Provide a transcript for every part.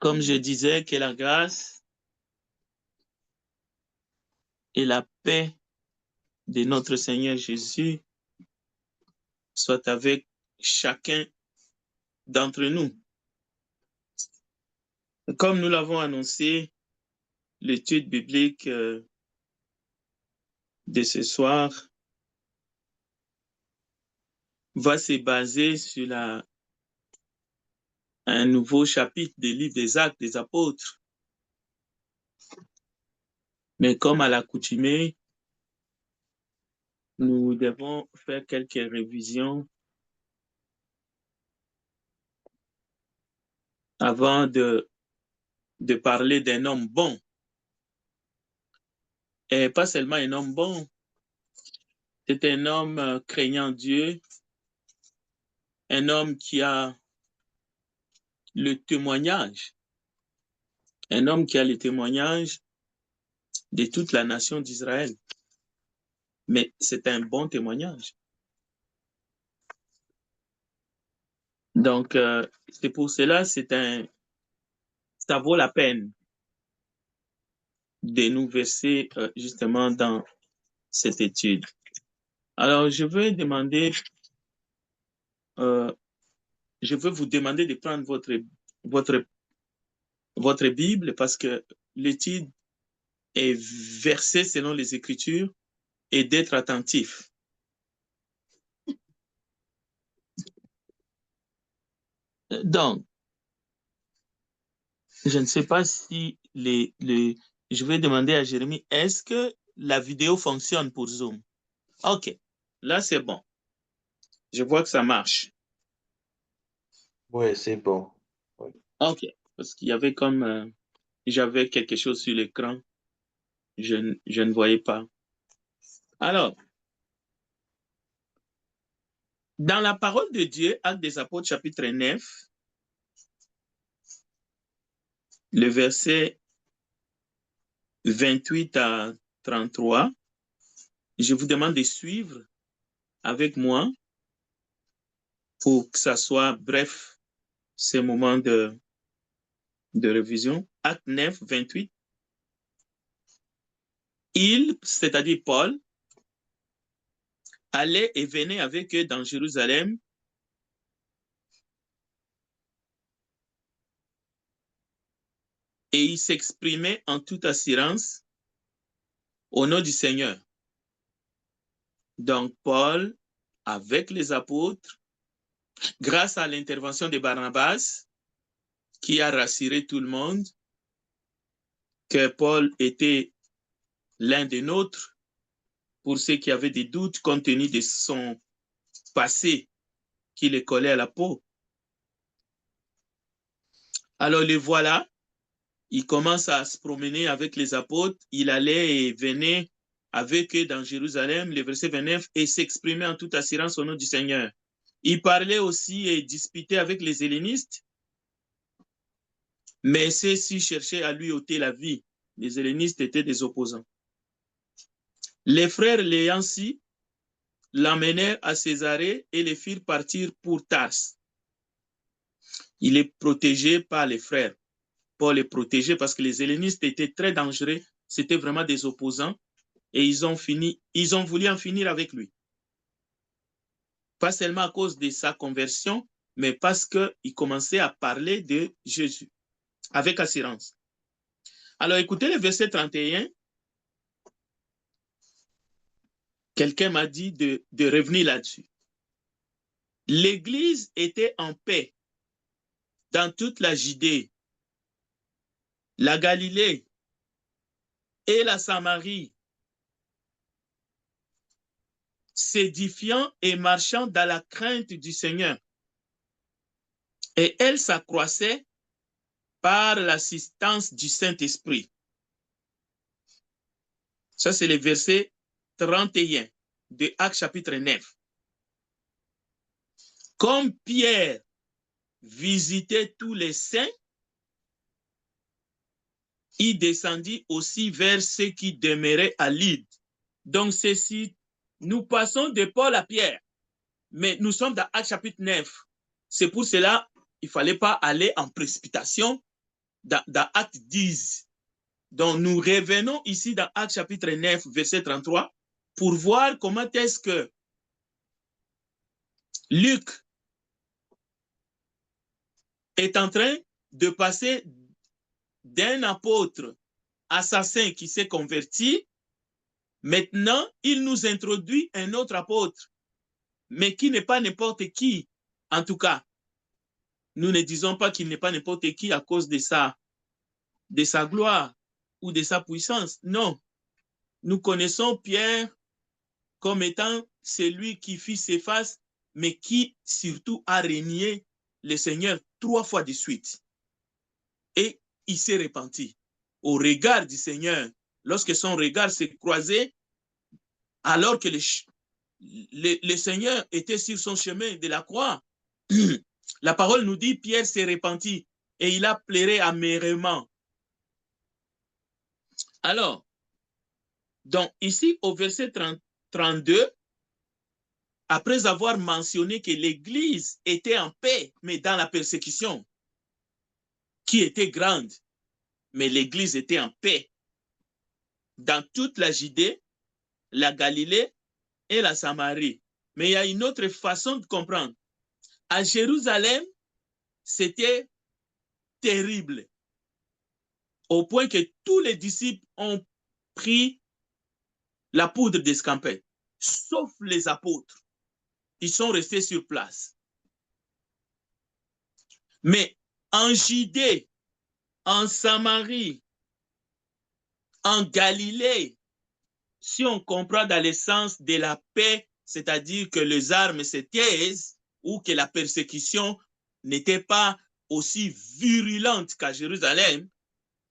Comme je disais, que la grâce et la paix de notre Seigneur Jésus soient avec chacun d'entre nous. Comme nous l'avons annoncé, l'étude biblique de ce soir va se baser sur un nouveau chapitre des livres des Actes des Apôtres. Mais comme à l'accoutumée, nous devons faire quelques révisions avant de parler d'un homme bon. Et pas seulement un homme bon, c'est un homme craignant Dieu, un homme qui a le témoignage, un homme qui a le témoignage de toute la nation d'Israël. Mais c'est un bon témoignage. Donc, c'est pour cela, ça vaut la peine de nous verser justement dans cette étude. Alors, je veux vous demander de prendre votre Bible parce que l'étude est versée selon les Écritures et d'être attentif. Donc, je ne sais pas si je vais demander à Jérémie, est-ce que la vidéo fonctionne pour Zoom? OK, là c'est bon. Je vois que ça marche. Oui, c'est bon. Oui. OK, parce qu'il y avait comme, j'avais quelque chose sur l'écran, je ne voyais pas. Alors, dans la parole de Dieu, Actes des Apôtres, chapitre 9, le verset 28 à 33, je vous demande de suivre avec moi pour que ça soit bref, ces moments de révision. Acte 9, 28. Il, c'est-à-dire Paul, allait et venait avec eux dans Jérusalem et il s'exprimait en toute assurance au nom du Seigneur. Donc Paul, avec les apôtres, grâce à l'intervention de Barnabas, qui a rassuré tout le monde que Paul était l'un des nôtres, pour ceux qui avaient des doutes compte tenu de son passé qui les collait à la peau. Alors le voilà, il commence à se promener avec les apôtres, il allait et venait avec eux dans Jérusalem, le verset 29, et s'exprimait en toute assurance au nom du Seigneur. Il parlait aussi et disputait avec les hellénistes, mais ceux-ci cherchaient à lui ôter la vie. Les hellénistes étaient des opposants. Les frères l'ayant su, l'emmenèrent à Césarée et les firent partir pour Tars. Il est protégé par les frères. Paul est protégé parce que les hellénistes étaient très dangereux, c'était vraiment des opposants et ils ont voulu en finir avec lui. Pas seulement à cause de sa conversion, mais parce qu'il commençait à parler de Jésus avec assurance. Alors écoutez le verset 31. Quelqu'un m'a dit de revenir là-dessus. L'Église était en paix dans toute la Judée, la Galilée et la Samarie, s'édifiant et marchant dans la crainte du Seigneur. Et elle s'accroissait par l'assistance du Saint-Esprit. Ça, c'est le verset 31 de Actes chapitre 9. Comme Pierre visitait tous les saints, il descendit aussi vers ceux qui demeuraient à Lydde. Donc, ceci, nous passons de Paul à Pierre, mais nous sommes dans Actes chapitre 9. C'est pour cela qu'il ne fallait pas aller en précipitation dans Acte 10. Donc, nous revenons ici dans Acte chapitre 9, verset 33, pour voir comment est-ce que Luc est en train de passer d'un apôtre assassin qui s'est converti. Maintenant, il nous introduit un autre apôtre, mais qui n'est pas n'importe qui. En tout cas, nous ne disons pas qu'il n'est pas n'importe qui à cause de sa gloire ou de sa puissance. Non, nous connaissons Pierre comme étant celui qui fit ses faces, mais qui surtout a renié le Seigneur 3 fois de suite. Et il s'est repenti au regard du Seigneur. Lorsque son regard s'est croisé, alors que le Seigneur était sur son chemin de la croix, la parole nous dit, Pierre s'est repenti et il a pleuré amèrement. Alors, donc ici au verset 32, après avoir mentionné que l'Église était en paix, mais dans la persécution, qui était grande, mais l'Église était en paix dans toute la Judée, la Galilée et la Samarie. Mais il y a une autre façon de comprendre. À Jérusalem, c'était terrible, au point que tous les disciples ont pris la poudre d'escampette, sauf les apôtres. Ils sont restés sur place. Mais en Judée, en Samarie, en Galilée, si on comprend dans le sens de la paix, c'est-à-dire que les armes se taisent ou que la persécution n'était pas aussi virulente qu'à Jérusalem,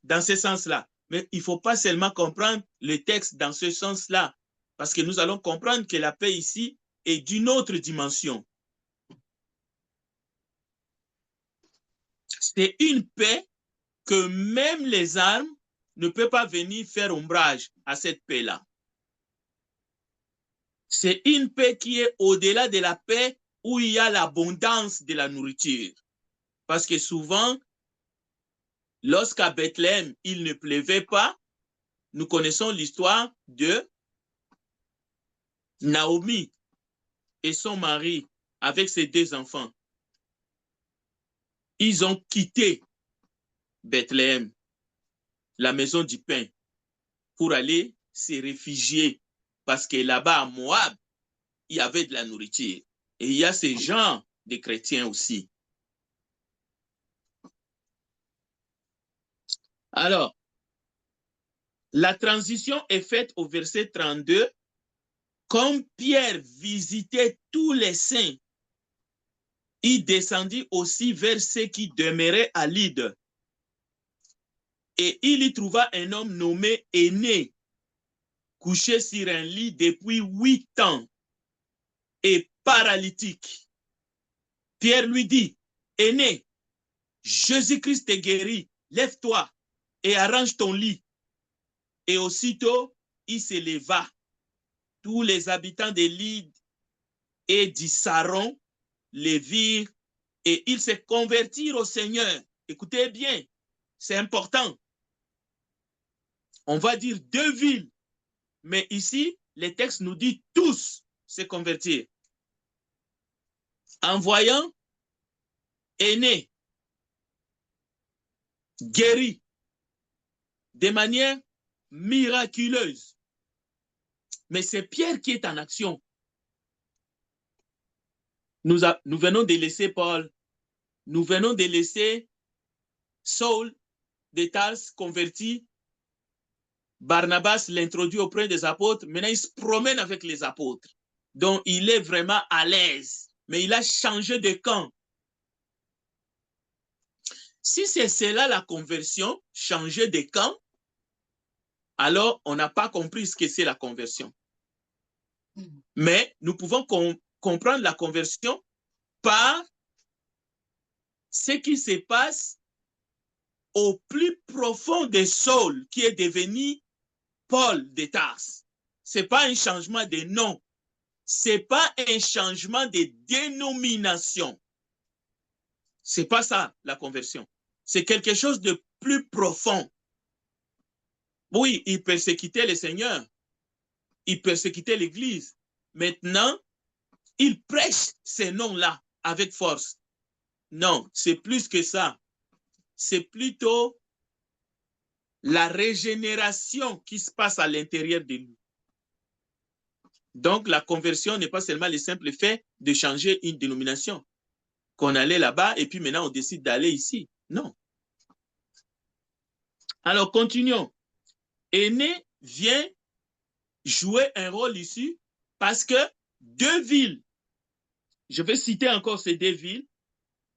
dans ce sens-là. Mais il ne faut pas seulement comprendre le texte dans ce sens-là, parce que nous allons comprendre que la paix ici est d'une autre dimension. C'est une paix que même les armes ne peuvent pas venir faire ombrage à cette paix-là. C'est une paix qui est au-delà de la paix où il y a l'abondance de la nourriture. Parce que souvent, lorsqu'à Bethléem, il ne pleuvait pas, nous connaissons l'histoire de Naomi et son mari avec ses 2 enfants. Ils ont quitté Bethléem, la maison du pain, pour aller se réfugier parce que là-bas à Moab, il y avait de la nourriture. Et il y a ces gens de chrétiens aussi. Alors, la transition est faite au verset 32. Comme Pierre visitait tous les saints, il descendit aussi vers ceux qui demeuraient à Lyde. Et il y trouva un homme nommé Aîné, couché sur un lit depuis 8 ans et paralytique. Pierre lui dit, Aîné, Jésus-Christ te guérit, lève-toi et arrange ton lit. Et aussitôt, il se leva. Tous les habitants de Lyde et du Saron les virent et ils se convertirent au Seigneur. Écoutez bien, c'est important. On va dire 2 villes, mais ici, le texte nous dit tous se convertir. En voyant Aîné guéri de manière miraculeuse. Mais c'est Pierre qui est en action. Nous venons de laisser Paul, nous venons de laisser Saul de Tarse converti. Barnabas l'introduit auprès des apôtres. Maintenant, il se promène avec les apôtres. Donc, il est vraiment à l'aise. Mais il a changé de camp. Si c'est cela la conversion, changer de camp, alors on n'a pas compris ce que c'est la conversion. Mais nous pouvons comprendre la conversion par ce qui se passe au plus profond de Saul, qui est devenu Paul de Tarse. Ce n'est pas un changement de nom, ce n'est pas un changement de dénomination. Ce n'est pas ça la conversion. C'est quelque chose de plus profond. Oui, il persécutait le Seigneur, il persécutait l'Église. Maintenant, il prêche ces noms-là avec force. Non, c'est plus que ça. C'est plutôt la régénération qui se passe à l'intérieur de lui. Donc, la conversion n'est pas seulement le simple fait de changer une dénomination, qu'on allait là-bas et puis maintenant on décide d'aller ici. Non. Alors, continuons. Aîné vient jouer un rôle ici parce que deux villes, je vais citer encore ces deux villes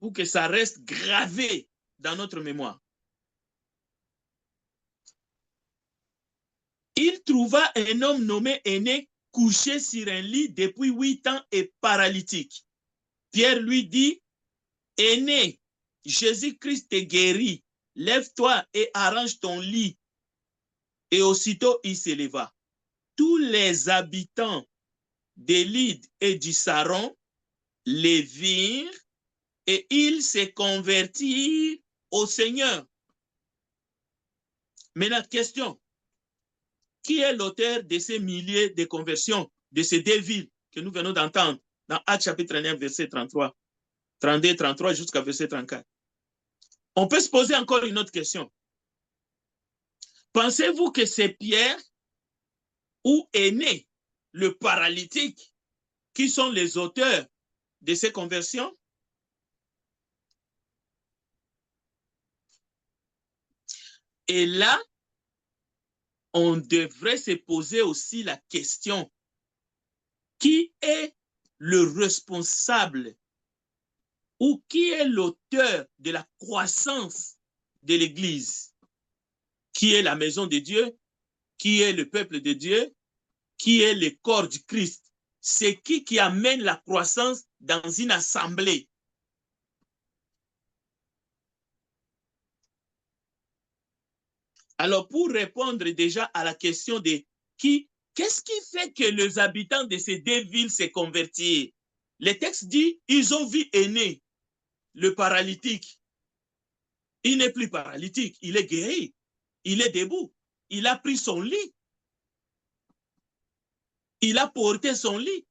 pour que ça reste gravé dans notre mémoire. Il trouva un homme nommé Aîné couché sur un lit depuis 8 ans et paralytique. Pierre lui dit, Aîné, Jésus-Christ te guérit, lève-toi et arrange ton lit. Et aussitôt il s'éleva. Tous les habitants de Lyde et du Saron les virent et ils se convertirent au Seigneur. Mais la question, qui est l'auteur de ces milliers de conversions, de ces deux villes que nous venons d'entendre dans Actes chapitre 9, verset 33, 32, 33 jusqu'à verset 34? On peut se poser encore une autre question. Pensez-vous que c'est Pierre ou Aîné, le paralytique, qui sont les auteurs de ces conversions? Et là, on devrait se poser aussi la question, qui est le responsable ou qui est l'auteur de la croissance de l'Église? Qui est la maison de Dieu? Qui est le peuple de Dieu? Qui est le corps du Christ? C'est qui amène la croissance dans une assemblée? Alors, pour répondre déjà à la question de qu'est-ce qui fait que les habitants de ces deux villes se convertissent? Le texte dit, ils ont vu Aîné, le paralytique. Il n'est plus paralytique, il est guéri, il est debout, il a pris son lit, il a porté son lit.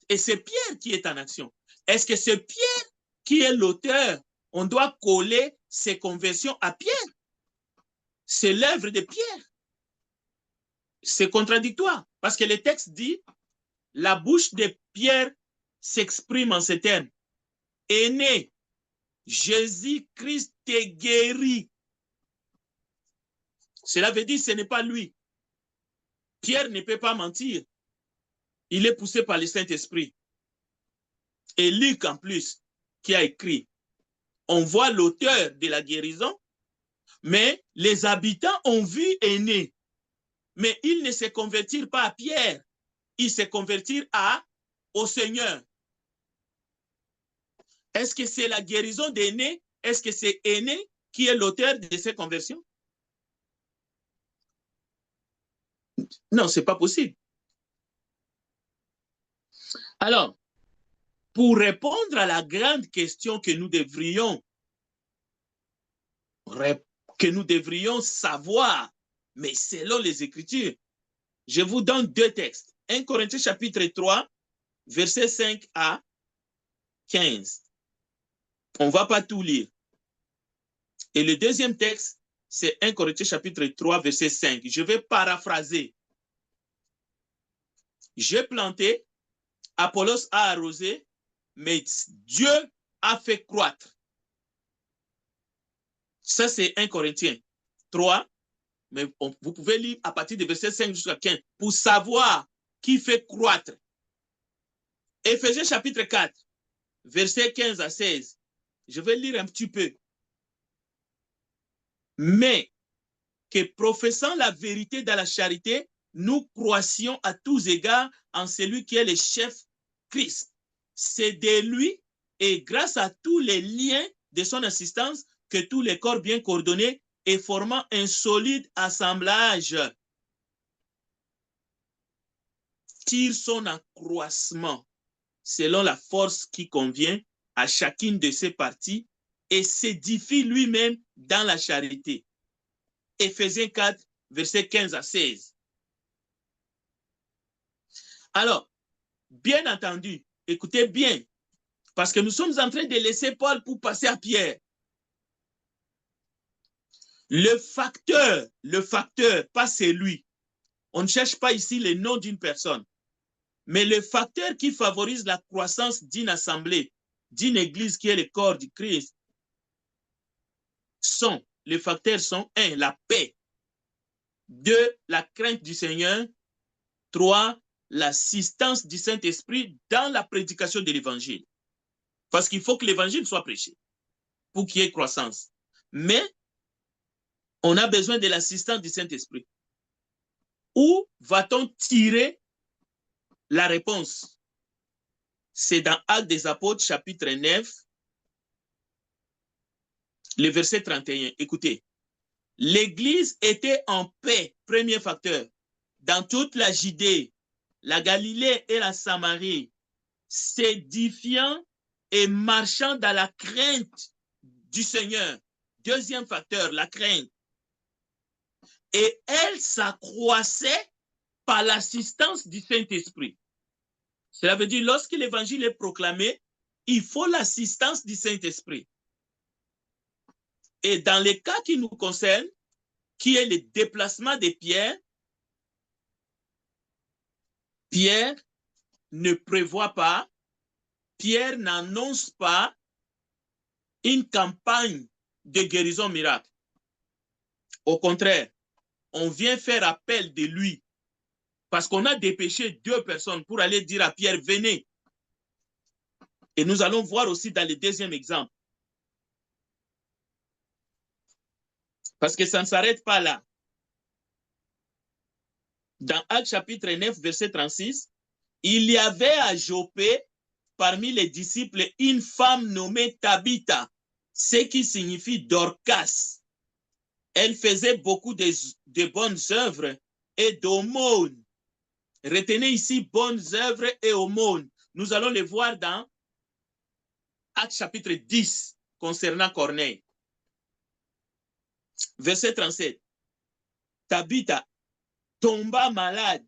Et c'est Pierre qui est en action. Est-ce que c'est Pierre qui est l'auteur? On doit coller ces conversions à Pierre. C'est l'œuvre de Pierre. C'est contradictoire parce que le texte dit, la bouche de Pierre s'exprime en ces termes. Aîné, Jésus-Christ te guérit. Cela veut dire que ce n'est pas lui. Pierre ne peut pas mentir. Il est poussé par le Saint-Esprit. Et Luc en plus, qui a écrit. On voit l'auteur de la guérison, mais les habitants ont vu Aîné. Mais ils ne se convertirent pas à Pierre. Ils se convertirent au Seigneur. Est-ce que c'est la guérison d'Aîné? Est-ce que c'est Aîné qui est l'auteur de ces conversions? Non, ce n'est pas possible. Alors, pour répondre à la grande question que nous devrions savoir, mais selon les Écritures, je vous donne deux textes. 1 Corinthiens chapitre 3, versets 5 à 15. On ne va pas tout lire. Et le deuxième texte, c'est 1 Corinthiens chapitre 3, verset 5. Je vais paraphraser. J'ai planté, Apollos a arrosé, mais Dieu a fait croître. Ça, c'est 1 Corinthiens 3, mais vous pouvez lire à partir de verset 5 jusqu'à 15 pour savoir qui fait croître. Éphésiens chapitre 4, verset 15 à 16. Je vais lire un petit peu. Mais que professant la vérité dans la charité, nous croissions à tous égards en celui qui est le chef Christ. C'est de lui et grâce à tous les liens de son assistance que tous les corps bien coordonnés et formant un solide assemblage tirent son accroissement selon la force qui convient à chacune de ses parties et s'édifie lui-même dans la charité. Éphésiens 4, versets 15 à 16. Alors, bien entendu, écoutez bien, parce que nous sommes en train de laisser Paul pour passer à Pierre. Le facteur, pas c'est lui. On ne cherche pas ici le nom d'une personne. Mais le facteur qui favorise la croissance d'une assemblée, d'une église qui est le corps du Christ, les facteurs sont 1, la paix, 2, la crainte du Seigneur, 3, l'assistance du Saint-Esprit dans la prédication de l'évangile. Parce qu'il faut que l'évangile soit prêché pour qu'il y ait croissance. Mais on a besoin de l'assistance du Saint-Esprit. Où va-t-on tirer la réponse? C'est dans Actes des Apôtres, chapitre 9, le verset 31. Écoutez, l'Église était en paix, premier facteur, dans toute la Judée, la Galilée et la Samarie, s'édifiant et marchant dans la crainte du Seigneur. Deuxième facteur, la crainte. Et elle s'accroissait par l'assistance du Saint-Esprit. Cela veut dire, lorsque l'évangile est proclamé, il faut l'assistance du Saint-Esprit. Et dans les cas qui nous concernent, qui est le déplacement de Pierre, Pierre ne prévoit pas, Pierre n'annonce pas une campagne de guérison miracle. Au contraire, on vient faire appel de lui parce qu'on a dépêché 2 personnes pour aller dire à Pierre, venez. Et nous allons voir aussi dans le deuxième exemple. Parce que ça ne s'arrête pas là. Dans Actes chapitre 9, verset 36, il y avait à Joppé, parmi les disciples, une femme nommée Tabitha, ce qui signifie Dorcas. Elle faisait beaucoup de bonnes œuvres et d'aumônes. Retenez ici bonnes œuvres et aumônes. Nous allons les voir dans Actes chapitre 10 concernant Corneille. Verset 37. Tabitha tomba malade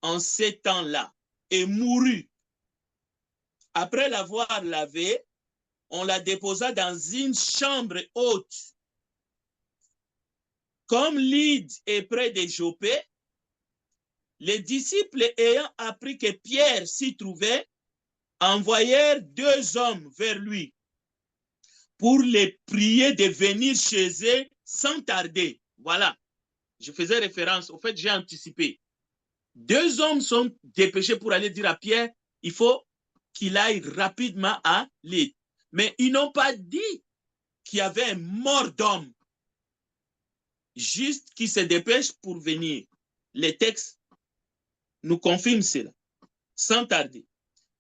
en ces temps-là et mourut. Après l'avoir lavée, on la déposa dans une chambre haute. Comme Lyde est près de Joppé, les disciples ayant appris que Pierre s'y trouvait, envoyèrent 2 hommes vers lui pour les prier de venir chez eux sans tarder. Voilà, je faisais référence, au fait j'ai anticipé. 2 hommes sont dépêchés pour aller dire à Pierre, il faut qu'il aille rapidement à Lyde. Mais ils n'ont pas dit qu'il y avait un mort d'homme, juste qui se dépêche pour venir. Les textes nous confirment cela. Sans tarder,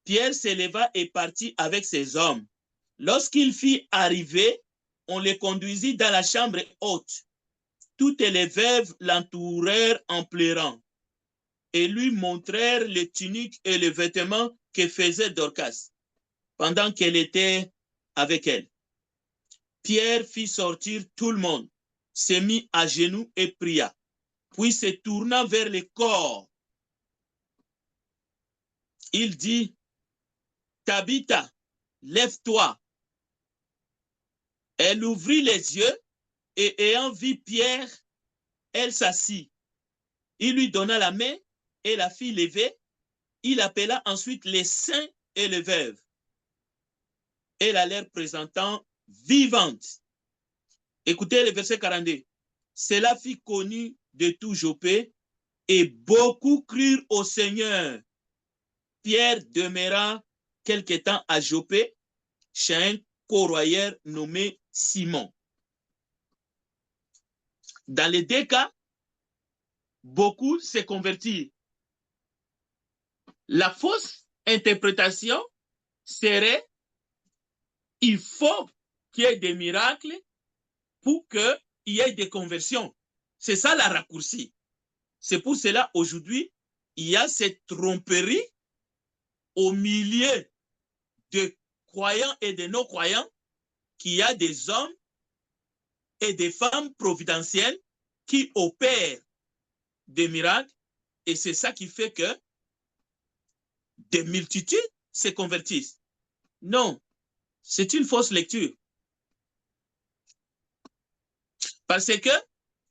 Pierre s'éleva et partit avec ses hommes. Lorsqu'il fit arriver, on les conduisit dans la chambre haute. Toutes les veuves l'entourèrent en pleurant et lui montrèrent les tuniques et les vêtements que faisait Dorcas pendant qu'elle était avec elle. Pierre fit sortir tout le monde, se mit à genoux et pria. Puis se tournant vers le corps, il dit, Tabitha, lève-toi. Elle ouvrit les yeux et ayant vu Pierre, elle s'assit. Il lui donna la main et la fit lever. Il appela ensuite les saints et les veuves. Et la leur présentant vivante. Écoutez le verset 42. Cela fit connu de tout Joppé et beaucoup crurent au Seigneur. Pierre demeura quelque temps à Joppé chez un corroyeur nommé Simon. Dans les 2 cas, beaucoup se convertirent. La fausse interprétation serait il faut qu'il y ait des miracles pour qu'il y ait des conversions. C'est ça la raccourci. C'est pour cela aujourd'hui, il y a cette tromperie au milieu de croyants et de non-croyants qu'il y a des hommes et des femmes providentielles qui opère des miracles et c'est ça qui fait que des multitudes se convertissent. Non, c'est une fausse lecture. Parce que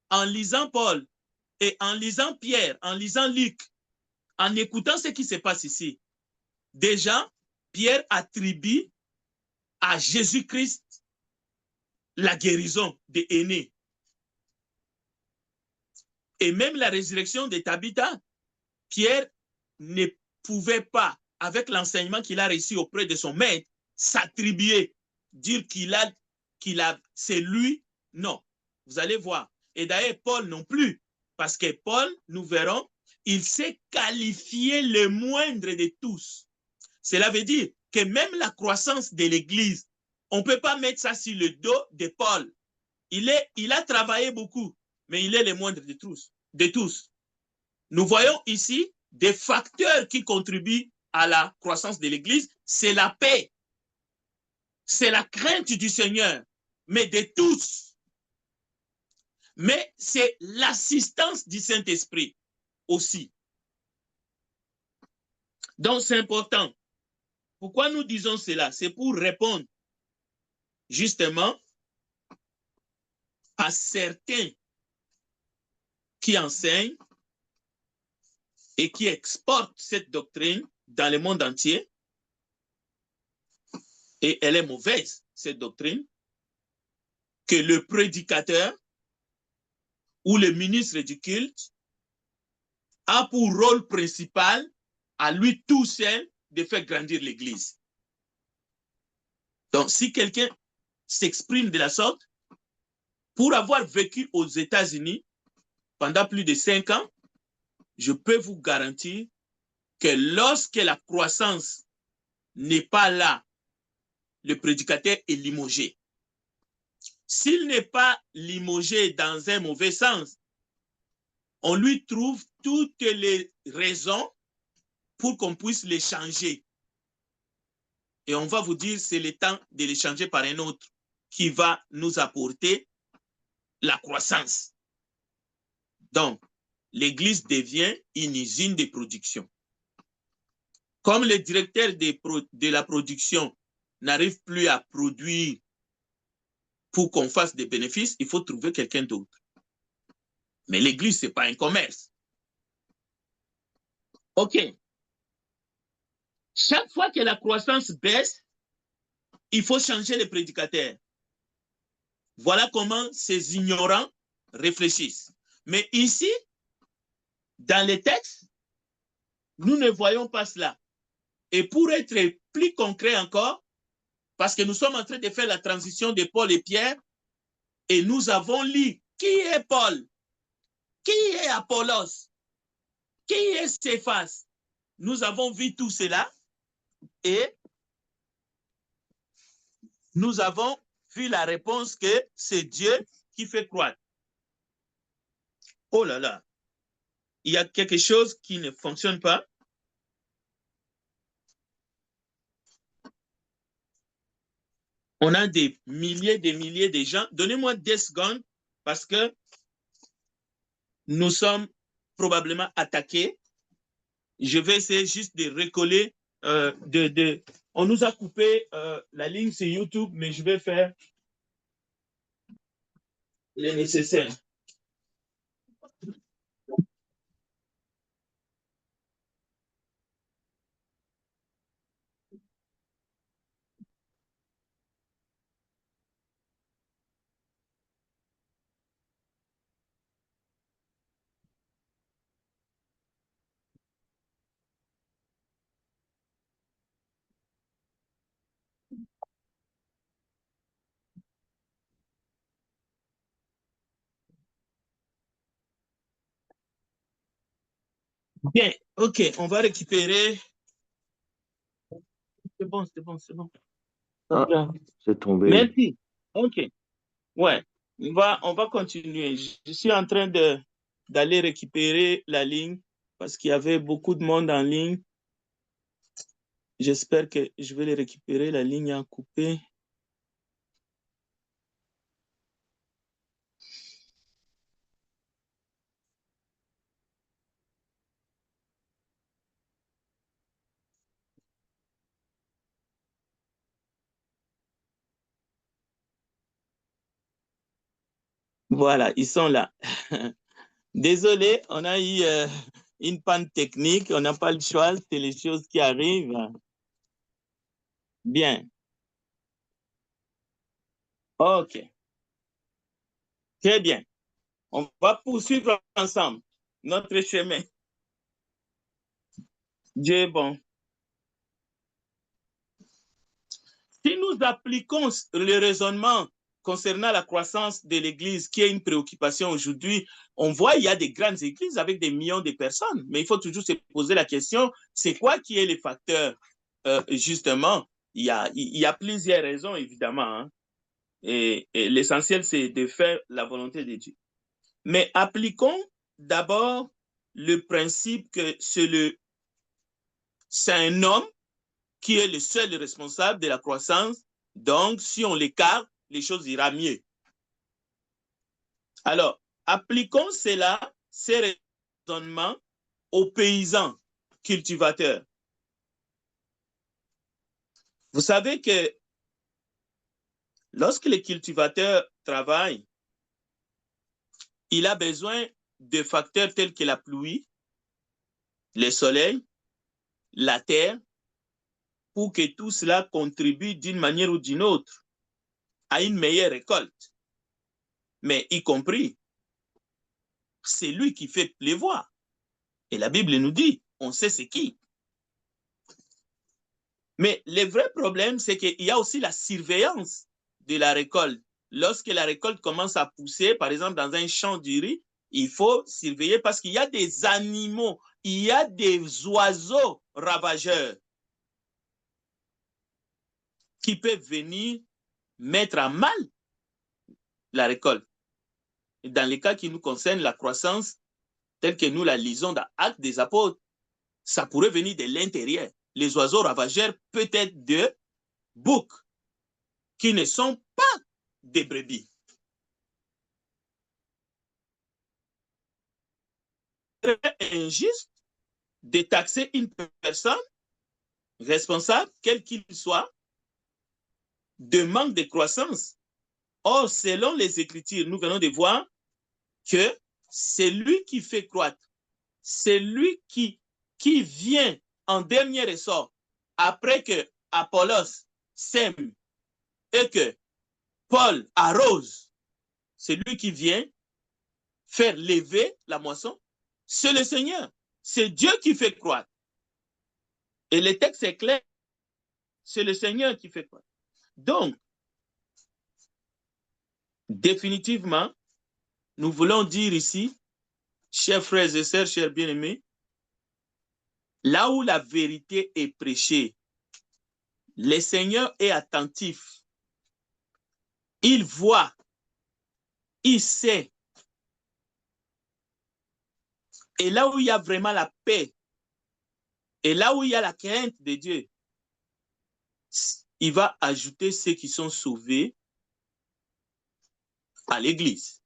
en lisant Paul et en lisant Pierre, en lisant Luc, en écoutant ce qui se passe ici, déjà, Pierre attribue à Jésus-Christ la guérison des aînés. Et même la résurrection de Tabitha, Pierre ne pouvait pas, avec l'enseignement qu'il a reçu auprès de son maître, s'attribuer, dire c'est lui. Non, vous allez voir. Et d'ailleurs, Paul non plus, parce que Paul, nous verrons, il s'est qualifié le moindre de tous. Cela veut dire que même la croissance de l'Église, on ne peut pas mettre ça sur le dos de Paul. Il a travaillé beaucoup, mais il est le moindre de tous. Nous voyons ici des facteurs qui contribuent à la croissance de l'Église, c'est la paix, c'est la crainte du Seigneur, mais de tous. Mais c'est l'assistance du Saint-Esprit aussi. Donc c'est important. Pourquoi nous disons cela? C'est pour répondre justement à certains qui enseignent et qui exportent cette doctrine dans le monde entier. Et elle est mauvaise, cette doctrine, que le prédicateur ou le ministre du culte a pour rôle principal, à lui tout seul, de faire grandir l'Église. Donc, si quelqu'un s'exprime de la sorte, pour avoir vécu aux États-Unis pendant plus de 5 ans, je peux vous garantir que lorsque la croissance n'est pas là, le prédicateur est limogé. S'il n'est pas limogé dans un mauvais sens, on lui trouve toutes les raisons pour qu'on puisse les changer. Et on va vous dire, c'est le temps de les changer par un autre qui va nous apporter la croissance. Donc, l'Église devient une usine de production. Comme le directeur de la production n'arrive plus à produire pour qu'on fasse des bénéfices, il faut trouver quelqu'un d'autre. Mais l'Église, ce n'est pas un commerce. OK. Chaque fois que la croissance baisse, il faut changer les prédicateurs. Voilà comment ces ignorants réfléchissent. Mais ici, dans les textes, nous ne voyons pas cela. Et pour être plus concret encore, parce que nous sommes en train de faire la transition de Paul et Pierre, et nous avons lu qui est Paul, qui est Apollos, qui est Céphas. Nous avons vu tout cela et nous avons vu la réponse que c'est Dieu qui fait croître. Oh là là, il y a quelque chose qui ne fonctionne pas. On a des milliers de gens. Donnez-moi 10 secondes parce que nous sommes probablement attaqués. Je vais essayer juste de recoller. On nous a coupé la ligne sur YouTube, mais je vais faire le nécessaire. Bien, OK, on va récupérer. C'est bon, c'est bon, c'est bon. Ah, c'est tombé. Merci. OK. Ouais, on va continuer. Je suis en train d'aller récupérer la ligne parce qu'il y avait beaucoup de monde en ligne. J'espère que je vais les récupérer. La ligne a coupé. Voilà, ils sont là. Désolé, on a eu une panne technique, on n'a pas le choix, c'est les choses qui arrivent. Bien. OK. Très bien. On va poursuivre ensemble notre chemin. Dieu est bon. Si nous appliquons le raisonnement concernant la croissance de l'Église, qui est une préoccupation aujourd'hui, on voit qu'il y a des grandes églises avec des millions de personnes, mais il faut toujours se poser la question, c'est quoi qui est le facteur? Justement, il y a plusieurs raisons, évidemment, hein, et l'essentiel, c'est de faire la volonté de Dieu. Mais appliquons d'abord le principe que c'est un homme qui est le seul responsable de la croissance. Donc, si on l'écarte, les choses iront mieux. Alors, appliquons cela, ces raisonnements, aux paysans cultivateurs. Vous savez que lorsque le cultivateur travaille, il a besoin de facteurs tels que la pluie, le soleil, la terre, pour que tout cela contribue d'une manière ou d'une autre à une meilleure récolte. Mais y compris, c'est lui qui fait pleuvoir. Et la Bible nous dit, on sait c'est qui. Mais le vrai problème, c'est qu'il y a aussi la surveillance de la récolte. Lorsque la récolte commence à pousser, par exemple dans un champ du riz, il faut surveiller parce qu'il y a des animaux, il y a des oiseaux ravageurs qui peuvent venir mettre à mal la récolte. Et dans les cas qui nous concernent, la croissance, telle que nous la lisons dans Actes des Apôtres, ça pourrait venir de l'intérieur. Les oiseaux ravageurs peuvent être de boucs qui ne sont pas des brebis. C'est injuste de taxer une personne responsable, quel qu'il soit, de manque de croissance. Or, selon les Écritures, nous venons de voir que c'est lui qui fait croître, c'est lui qui vient en dernier ressort après que Apollos sème et que Paul arrose, c'est lui qui vient faire lever la moisson. C'est le Seigneur, c'est Dieu qui fait croître. Et le texte est clair, c'est le Seigneur qui fait croître. Donc, définitivement, nous voulons dire ici, chers frères et sœurs, chers bien-aimés, là où la vérité est prêchée, le Seigneur est attentif. Il voit, il sait. Et là où il y a vraiment la paix, et là où il y a la crainte de Dieu, il va ajouter ceux qui sont sauvés à l'Église.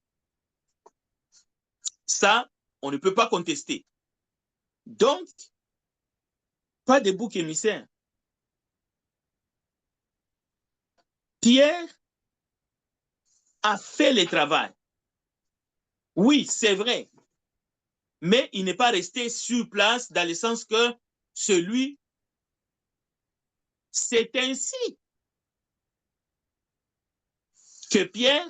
Ça, on ne peut pas contester. Donc, pas de bouc émissaire. Pierre a fait le travail. Oui, c'est vrai. Mais il n'est pas resté sur place dans le sens que celui, c'est ainsi que Pierre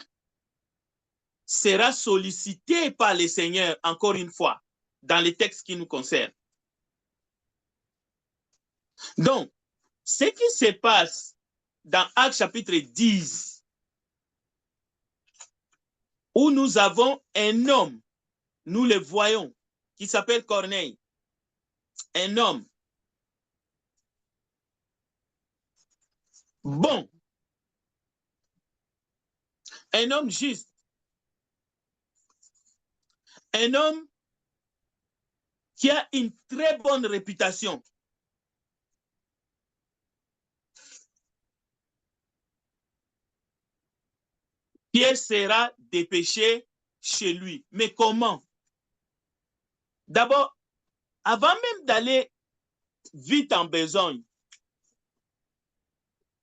sera sollicité par le Seigneur, encore une fois, dans les textes qui nous concernent. Donc, ce qui se passe dans Actes chapitre 10, où nous avons un homme, nous le voyons, qui s'appelle Corneille, un homme bon, un homme juste, un homme qui a une très bonne réputation. Pierre sera dépêché chez lui. Mais comment? D'abord, avant même d'aller vite en besogne,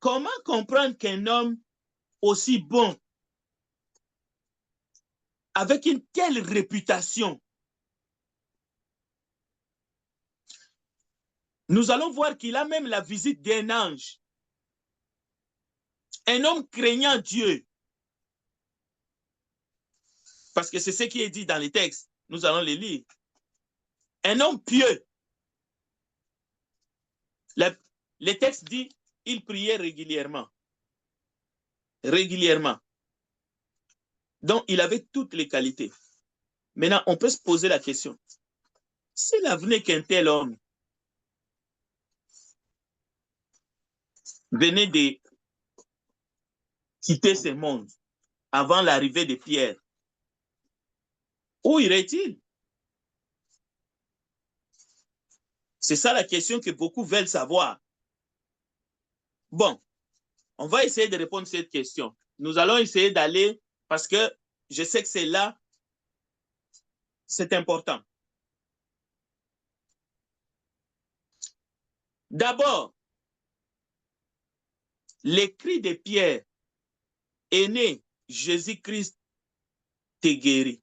comment comprendre qu'un homme aussi bon avec une telle réputation. Nous allons voir qu'il a même la visite d'un ange. Un homme craignant Dieu. Parce que c'est ce qui est dit dans les textes. Nous allons les lire. Un homme pieux. Le texte dit, il priait régulièrement. Régulièrement. Donc, il avait toutes les qualités. Maintenant, on peut se poser la question. S'il avenait qu'un tel homme venait de quitter ce monde avant l'arrivée de Pierre, où irait-il? C'est ça la question que beaucoup veulent savoir. Bon, on va essayer de répondre à cette question. Nous allons essayer d'aller, parce que je sais que c'est là, c'est important. D'abord, l'écrit de Pierre est né, Jésus-Christ t'est guéri.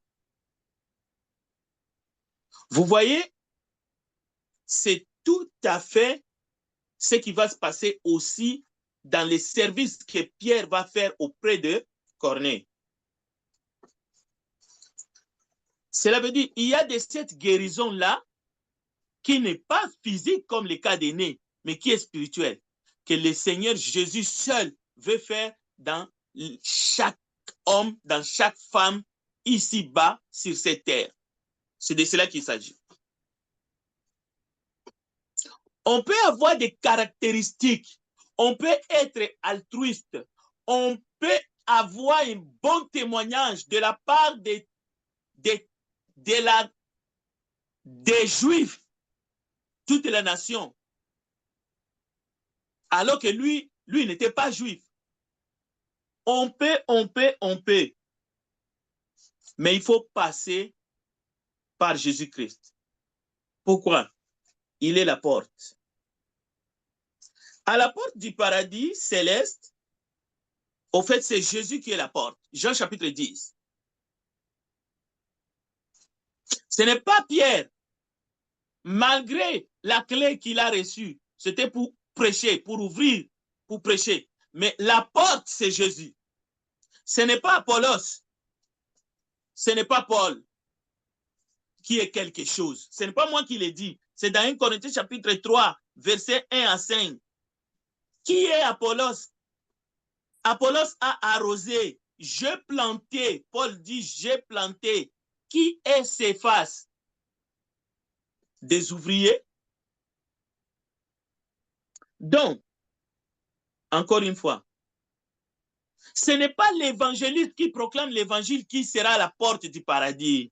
Vous voyez, c'est tout à fait ce qui va se passer aussi dans les services que Pierre va faire auprès de Corneille. Cela veut dire qu'il y a de cette guérison-là qui n'est pas physique comme le cas d'aîné, mais qui est spirituelle, que le Seigneur Jésus seul veut faire dans chaque homme, dans chaque femme, ici-bas, sur cette terre. C'est de cela qu'il s'agit. On peut avoir des caractéristiques, on peut être altruiste, on peut avoir un bon témoignage de la part des Juifs, toute la nation, alors que lui n'était pas juif. On peut. Mais il faut passer par Jésus-Christ. Pourquoi? Il est la porte. À la porte du paradis céleste, au fait, c'est Jésus qui est la porte. Jean chapitre 10. Ce n'est pas Pierre. Malgré la clé qu'il a reçue, c'était pour prêcher, pour ouvrir, pour prêcher. Mais la porte, c'est Jésus. Ce n'est pas Apollos. Ce n'est pas Paul qui est quelque chose. Ce n'est pas moi qui l'ai dit. C'est dans 1 Corinthiens chapitre 3, versets 1 à 5. Qui est Apollos? Apollos a arrosé. Je plantais. Paul dit, j'ai planté. Qui est Céphas? Des ouvriers. Donc, encore une fois, ce n'est pas l'évangéliste qui proclame l'évangile qui sera à la porte du paradis.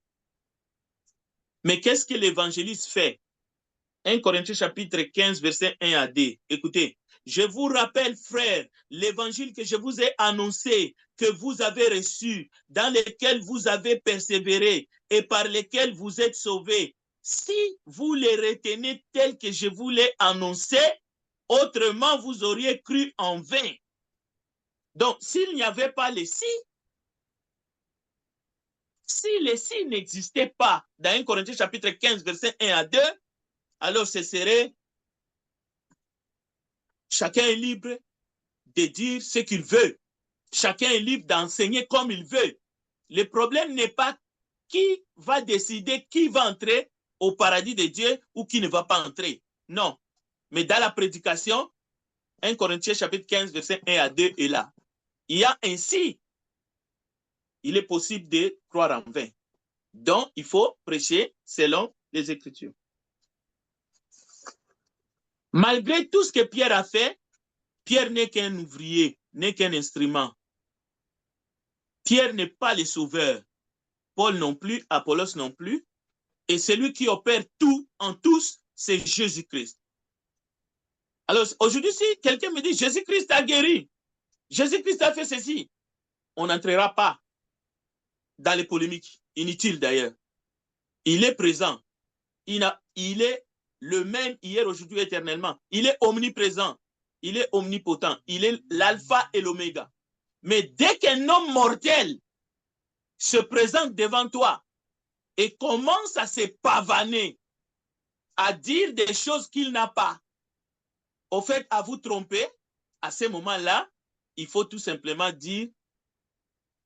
Mais qu'est-ce que l'évangéliste fait? 1 Corinthiens chapitre 15, verset 1 à 2. Écoutez, je vous rappelle, frères, l'évangile que je vous ai annoncé, que vous avez reçu, dans lequel vous avez persévéré et par lequel vous êtes sauvés. Si vous les retenez tels que je vous l'ai annoncé, autrement vous auriez cru en vain. Donc, s'il n'y avait pas les si les si n'existaient pas dans 1 Corinthiens chapitre 15, verset 1 à 2, alors ce serait chacun est libre de dire ce qu'il veut. Chacun est libre d'enseigner comme il veut. Le problème n'est pas qui va décider qui va entrer au paradis de Dieu ou qui ne va pas entrer. Non. Mais dans la prédication, 1 Corinthiens chapitre 15, verset 1 à 2 est là. Il y a ainsi, il est possible de croire en vain. Donc, il faut prêcher selon les Écritures. Malgré tout ce que Pierre a fait, Pierre n'est qu'un ouvrier, n'est qu'un instrument. Pierre n'est pas le sauveur. Paul non plus, Apollos non plus. Et celui qui opère tout en tous, c'est Jésus-Christ. Alors, aujourd'hui, si quelqu'un me dit Jésus-Christ a guéri, Jésus-Christ a fait ceci, on n'entrera pas dans les polémiques, inutiles d'ailleurs. Il est présent. Il est le même hier, aujourd'hui, éternellement. Il est omniprésent. Il est omnipotent. Il est l'alpha et l'oméga. Mais dès qu'un homme mortel se présente devant toi et commence à se pavaner, à dire des choses qu'il n'a pas, au fait, à vous tromper, à ce moment-là, il faut tout simplement dire,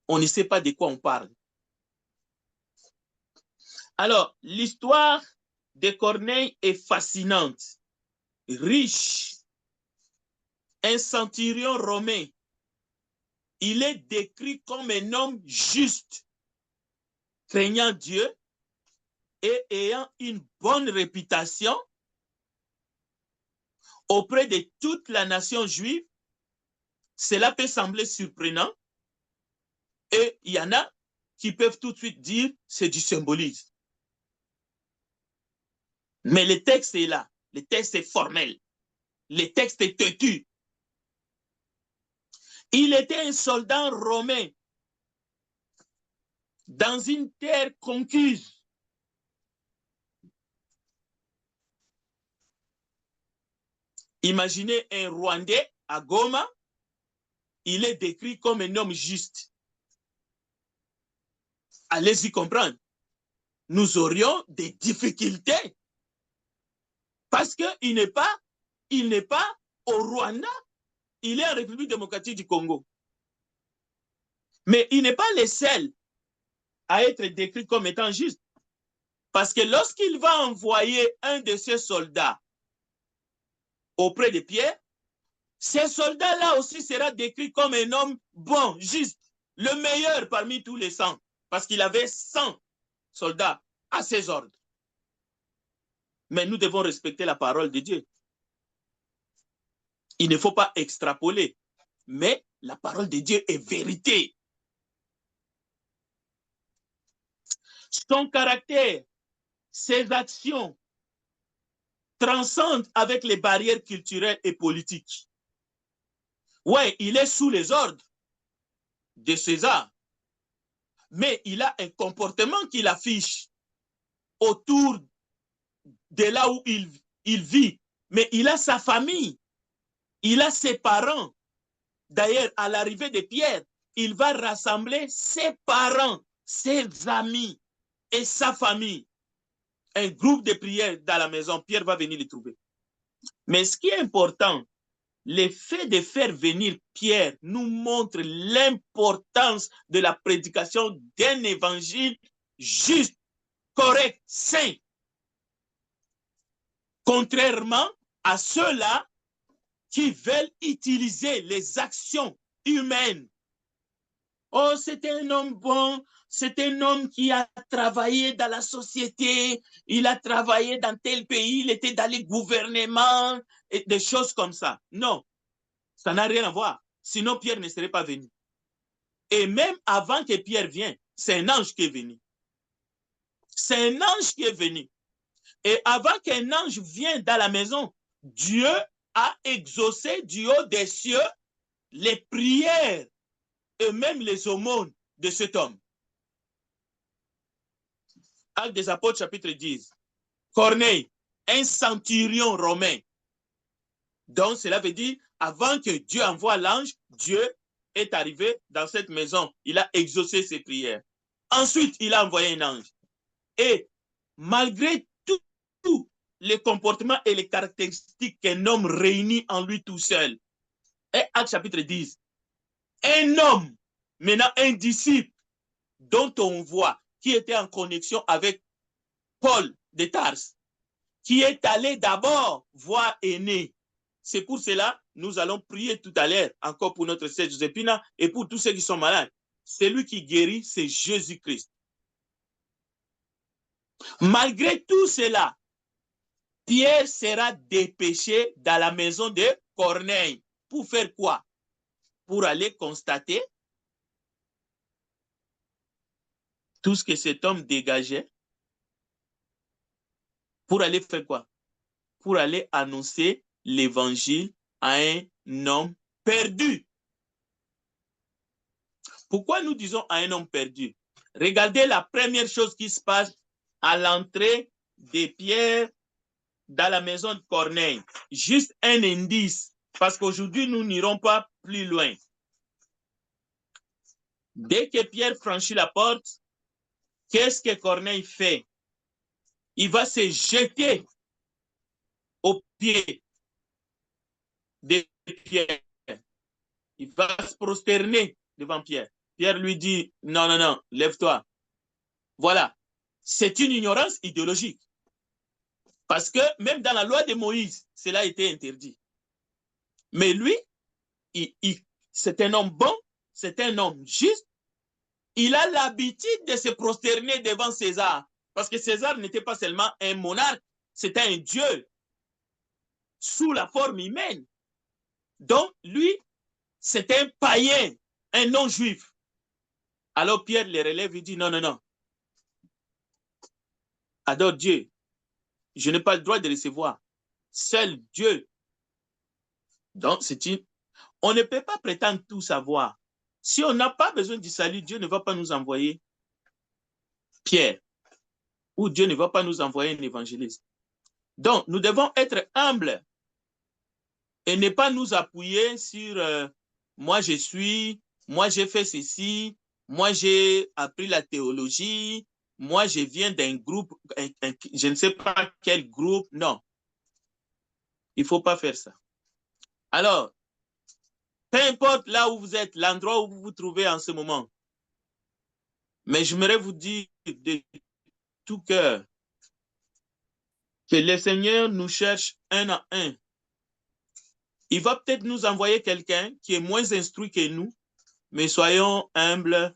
on ne sait pas de quoi on parle. Alors, l'histoire de Corneille est fascinante, riche. Un centurion romain, il est décrit comme un homme juste, craignant Dieu et ayant une bonne réputation auprès de toute la nation juive. Cela peut sembler surprenant et il y en a qui peuvent tout de suite dire c'est du symbolisme. Mais le texte est là, le texte est formel, le texte est têtu. Il était un soldat romain dans une terre conquise. Imaginez un Rwandais à Goma, il est décrit comme un homme juste. Allez-y comprendre. Nous aurions des difficultés parce qu'il n'est pas au Rwanda, il est en République démocratique du Congo. Mais il n'est pas le seul à être décrit comme étant juste. Parce que lorsqu'il va envoyer un de ses soldats auprès de Pierre, ce soldat-là aussi sera décrit comme un homme bon, juste, le meilleur parmi tous les 100, parce qu'il avait 100 soldats à ses ordres. Mais nous devons respecter la parole de Dieu. Il ne faut pas extrapoler, mais la parole de Dieu est vérité. Son caractère, ses actions transcendent avec les barrières culturelles et politiques. Ouais, il est sous les ordres de César, mais il a un comportement qu'il affiche autour de là où il vit. Mais il a sa famille, il a ses parents. D'ailleurs, à l'arrivée de Pierre, il va rassembler ses parents, ses amis et sa famille. Un groupe de prière dans la maison, Pierre va venir les trouver. Mais ce qui est important, le fait de faire venir Pierre nous montre l'importance de la prédication d'un évangile juste, correct, saint. Contrairement à ceux-là qui veulent utiliser les actions humaines. Oh, c'est un homme bon, c'est un homme qui a travaillé dans la société, il a travaillé dans tel pays, il était dans les gouvernements, et des choses comme ça. Non, ça n'a rien à voir. Sinon, Pierre ne serait pas venu. Et même avant que Pierre vienne, c'est un ange qui est venu. C'est un ange qui est venu. Et avant qu'un ange vienne dans la maison, Dieu a exaucé du haut des cieux les prières et même les aumônes de cet homme. Actes des Apôtres, chapitre 10. Corneille, un centurion romain. Donc, cela veut dire, avant que Dieu envoie l'ange, Dieu est arrivé dans cette maison. Il a exaucé ses prières. Ensuite, il a envoyé un ange. Et malgré tout les comportements et les caractéristiques qu'un homme réunit en lui tout seul, et Actes chapitre 10, un homme, maintenant un disciple, dont on voit qui était en connexion avec Paul de Tarse, qui est allé d'abord voir Aîné. C'est pour cela nous allons prier tout à l'heure encore pour notre sœur Joséphina et pour tous ceux qui sont malades. Celui qui guérit, c'est Jésus-Christ. Malgré tout cela, Pierre sera dépêché dans la maison de Corneille. Pour faire quoi? Pour aller constater tout ce que cet homme dégageait. Pour aller faire quoi? Pour aller annoncer l'évangile à un homme perdu. Pourquoi nous disons à un homme perdu? Regardez la première chose qui se passe à l'entrée de Pierre dans la maison de Corneille. Juste un indice, parce qu'aujourd'hui, nous n'irons pas plus loin. Dès que Pierre franchit la porte, qu'est-ce que Corneille fait? Il va se jeter aux pieds de Pierre. Il va se prosterner devant Pierre. Pierre lui dit, non, non, non, lève-toi. Voilà. C'est une ignorance idéologique. Parce que même dans la loi de Moïse, cela a été interdit. Mais lui, c'est un homme bon, c'est un homme juste. Il a l'habitude de se prosterner devant César. Parce que César n'était pas seulement un monarque, c'était un dieu sous la forme humaine. Donc, lui, c'est un païen, un non-juif. Alors Pierre les relève et dit, non, non, non. Adore Dieu. Je n'ai pas le droit de recevoir. Seul Dieu. Donc, on ne peut pas prétendre tout savoir. Si on n'a pas besoin du salut, Dieu ne va pas nous envoyer Pierre. Ou Dieu ne va pas nous envoyer un évangéliste. Donc, nous devons être humbles et ne pas nous appuyer sur moi j'ai fait ceci, moi j'ai appris la théologie, moi je viens d'un groupe, je ne sais pas quel groupe. Non, il ne faut pas faire ça. Alors, peu importe là où vous êtes, l'endroit où vous vous trouvez en ce moment, mais j'aimerais vous dire de tout cœur que le Seigneur nous cherche un à un. Il va peut-être nous envoyer quelqu'un qui est moins instruit que nous, mais soyons humbles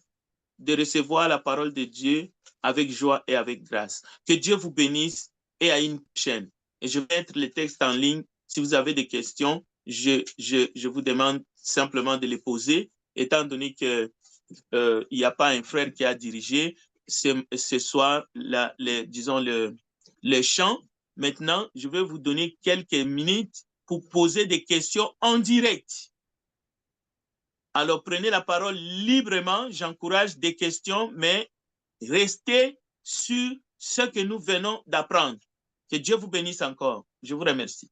de recevoir la parole de Dieu avec joie et avec grâce. Que Dieu vous bénisse et à une prochaine. Et je vais mettre les textes en ligne. Si vous avez des questions, je vous demande simplement de les poser, étant donné qu'il n'y a pas un frère qui a dirigé ce soir, disons, le chant. Maintenant, je vais vous donner quelques minutes pour poser des questions en direct. Alors, prenez la parole librement. J'encourage des questions, mais restez sur ce que nous venons d'apprendre. Que Dieu vous bénisse encore. Je vous remercie.